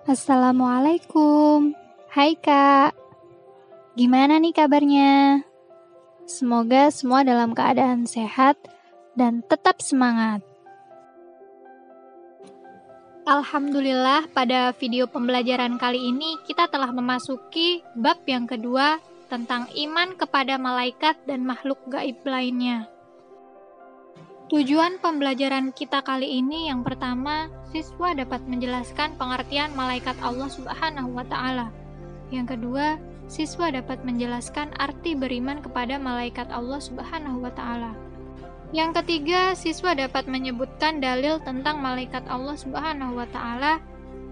Assalamualaikum. Hai Kak, gimana nih kabarnya? Semoga semua dalam keadaan sehat dan tetap semangat. Alhamdulillah, pada video pembelajaran kali ini kita telah memasuki bab yang kedua tentang iman kepada malaikat dan makhluk gaib lainnya. Tujuan pembelajaran kita kali ini yang pertama, siswa dapat menjelaskan pengertian malaikat Allah Subhanahu wa Ta'ala. Yang kedua, siswa dapat menjelaskan arti beriman kepada malaikat Allah Subhanahu wa Ta'ala. Yang ketiga, siswa dapat menyebutkan dalil tentang malaikat Allah Subhanahu wa Ta'ala.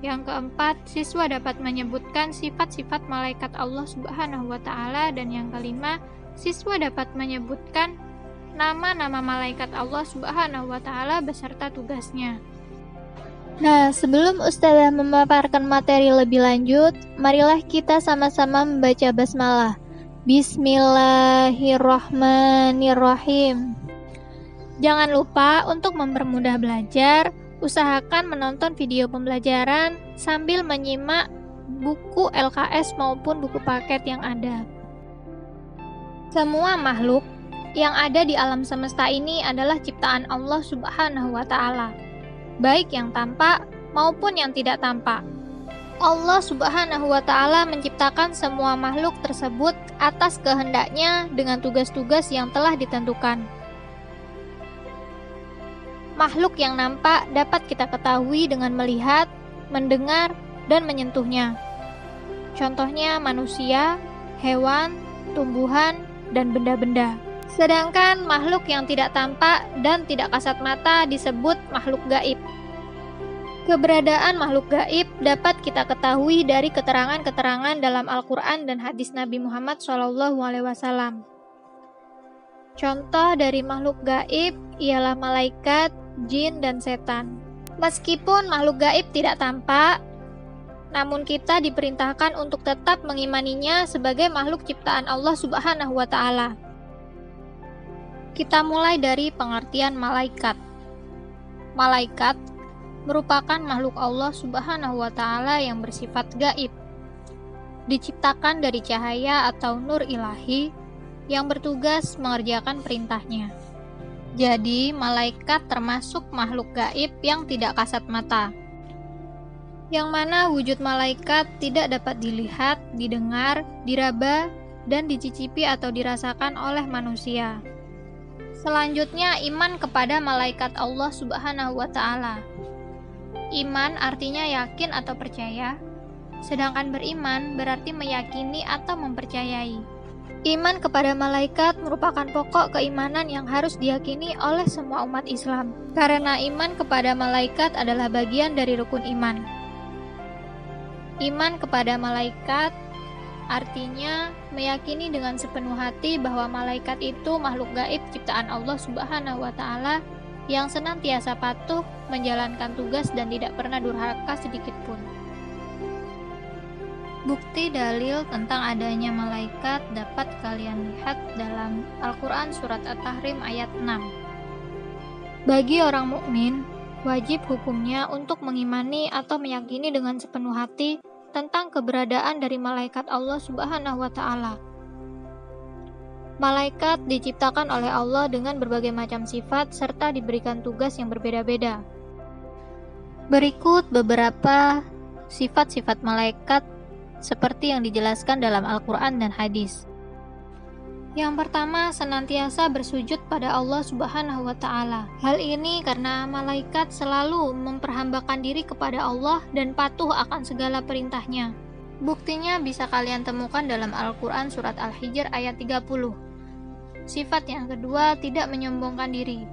Yang keempat, siswa dapat menyebutkan sifat-sifat malaikat Allah Subhanahu wa Ta'ala. Dan yang kelima, siswa dapat menyebutkan nama-nama malaikat Allah Subhanahu wa Ta'ala beserta tugasnya. Nah, sebelum Ustazah memaparkan materi lebih lanjut, marilah kita sama-sama membaca basmalah. Bismillahirrahmanirrahim. Jangan lupa untuk mempermudah belajar, usahakan menonton video pembelajaran sambil menyimak buku LKS maupun buku paket yang ada. Semua makhluk yang ada di alam semesta ini adalah ciptaan Allah Subhanahu wa Ta'ala, baik yang tampak maupun yang tidak tampak. Allah Subhanahu wa Ta'ala menciptakan semua makhluk tersebut atas kehendaknya dengan tugas-tugas yang telah ditentukan. Makhluk yang nampak dapat kita ketahui dengan melihat, mendengar, dan menyentuhnya. Contohnya manusia, hewan, tumbuhan, dan benda-benda. Sedangkan makhluk yang tidak tampak dan tidak kasat mata disebut makhluk gaib. Keberadaan makhluk gaib dapat kita ketahui dari keterangan-keterangan dalam Al-Quran dan hadis Nabi Muhammad SAW. Contoh dari makhluk gaib ialah malaikat, jin, dan setan. Meskipun makhluk gaib tidak tampak, namun kita diperintahkan untuk tetap mengimaninya sebagai makhluk ciptaan Allah Subhanahu wa Ta'ala. Kita mulai dari pengertian malaikat. Malaikat merupakan makhluk Allah Subhanahu wa Ta'ala yang bersifat gaib. Diciptakan dari cahaya atau nur ilahi yang bertugas mengerjakan perintahnya. Jadi, malaikat termasuk makhluk gaib yang tidak kasat mata, yang mana wujud malaikat tidak dapat dilihat, didengar, diraba, dan dicicipi atau dirasakan oleh manusia. Selanjutnya, iman kepada malaikat Allah Subhanahu wa Ta'ala. Iman artinya yakin atau percaya, sedangkan beriman berarti meyakini atau mempercayai. Iman kepada malaikat merupakan pokok keimanan yang harus diyakini oleh semua umat Islam, karena iman kepada malaikat adalah bagian dari rukun iman. Iman kepada malaikat artinya meyakini dengan sepenuh hati bahwa malaikat itu makhluk gaib ciptaan Allah Subhanahu wa Ta'ala yang senantiasa patuh menjalankan tugas dan tidak pernah durhaka sedikit pun. Bukti dalil tentang adanya malaikat dapat kalian lihat dalam Al-Quran Surat At-Tahrim ayat 6. Bagi orang mukmin, wajib hukumnya untuk mengimani atau meyakini dengan sepenuh hati tentang keberadaan dari malaikat Allah Subhanahu wa Ta'ala. Malaikat diciptakan oleh Allah dengan berbagai macam sifat serta diberikan tugas yang berbeda-beda. Berikut beberapa sifat-sifat malaikat seperti yang dijelaskan dalam Al-Quran dan hadis. Yang pertama, senantiasa bersujud pada Allah Subhanahu wa Ta'ala. Hal ini karena malaikat selalu memperhambakan diri kepada Allah dan patuh akan segala perintahnya. Buktinya bisa kalian temukan dalam Al-Quran Surat Al-Hijr ayat 30. Sifat yang kedua, tidak menyombongkan diri.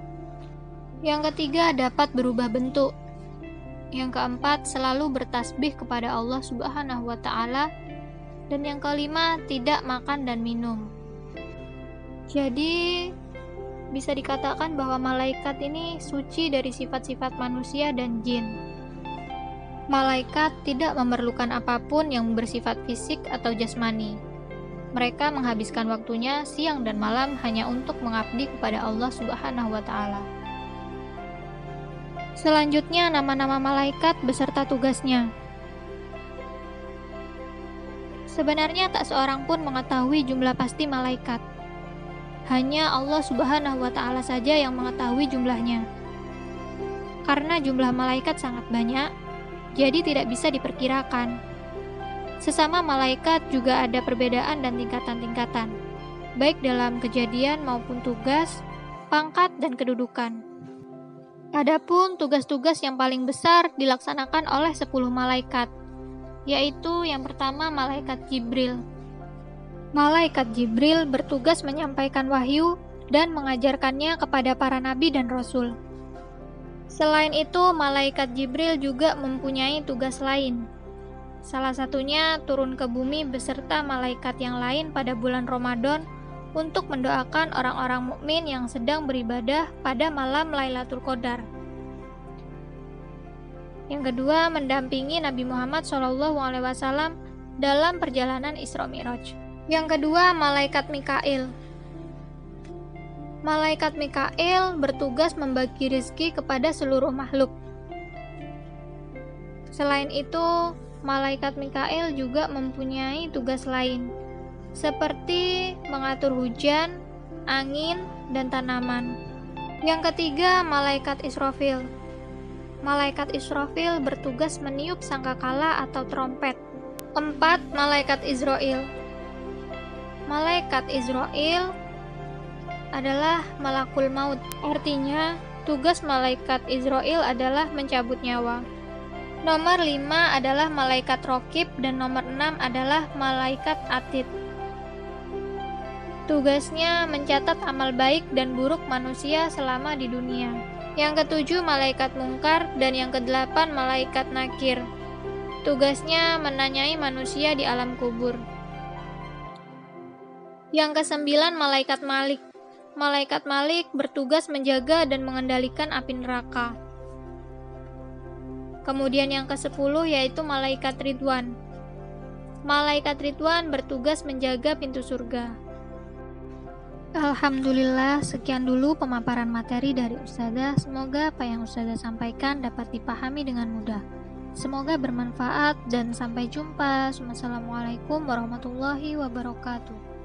Yang ketiga, dapat berubah bentuk. Yang keempat, selalu bertasbih kepada Allah Subhanahu wa Ta'ala. Dan yang kelima, tidak makan dan minum. Jadi, bisa dikatakan bahwa malaikat ini suci dari sifat-sifat manusia dan jin. Malaikat tidak memerlukan apapun yang bersifat fisik atau jasmani. Mereka menghabiskan waktunya siang dan malam hanya untuk mengabdi kepada Allah Subhanahu wa Ta'ala. Selanjutnya, nama-nama malaikat beserta tugasnya. Sebenarnya tak seorang pun mengetahui jumlah pasti malaikat. Hanya Allah Subhanahu wa Ta'ala saja yang mengetahui jumlahnya. Karena jumlah malaikat sangat banyak, jadi tidak bisa diperkirakan. Sesama malaikat juga ada perbedaan dan tingkatan-tingkatan, baik dalam kejadian maupun tugas, pangkat, dan kedudukan. Adapun tugas-tugas yang paling besar dilaksanakan oleh 10 malaikat, yaitu yang pertama malaikat Jibril. Malaikat Jibril bertugas menyampaikan wahyu dan mengajarkannya kepada para nabi dan rasul. Selain itu, malaikat Jibril juga mempunyai tugas lain. Salah satunya turun ke bumi beserta malaikat yang lain pada bulan Ramadan untuk mendoakan orang-orang mukmin yang sedang beribadah pada malam Lailatul Qadar. Yang kedua, mendampingi Nabi Muhammad SAW dalam perjalanan Isra Mi'raj. Yang kedua, malaikat Mikail. Malaikat Mikail bertugas membagi rezeki kepada seluruh makhluk. Selain itu, malaikat Mikail juga mempunyai tugas lain, seperti mengatur hujan, angin, dan tanaman. Yang ketiga, malaikat Israfil. Malaikat Israfil bertugas meniup sangkakala atau trompet. 4. Malaikat Izrail. Malaikat Izrail adalah malakul maut. Artinya, tugas malaikat Izrail adalah mencabut nyawa. Nomor 5 adalah malaikat Raqib dan nomor 6 adalah malaikat Atid. Tugasnya mencatat amal baik dan buruk manusia selama di dunia. Yang ketujuh, malaikat Mungkar, dan yang kedelapan, malaikat Nakir. Tugasnya menanyai manusia di alam kubur. Yang kesembilan, malaikat Malik. Malaikat Malik bertugas menjaga dan mengendalikan api neraka. Kemudian yang ke-10 yaitu malaikat Ridwan. Malaikat Ridwan bertugas menjaga pintu surga. Alhamdulillah, sekian dulu pemaparan materi dari Ustazah. Semoga apa yang Ustazah sampaikan dapat dipahami dengan mudah. Semoga bermanfaat dan sampai jumpa. Wassalamualaikum warahmatullahi wabarakatuh.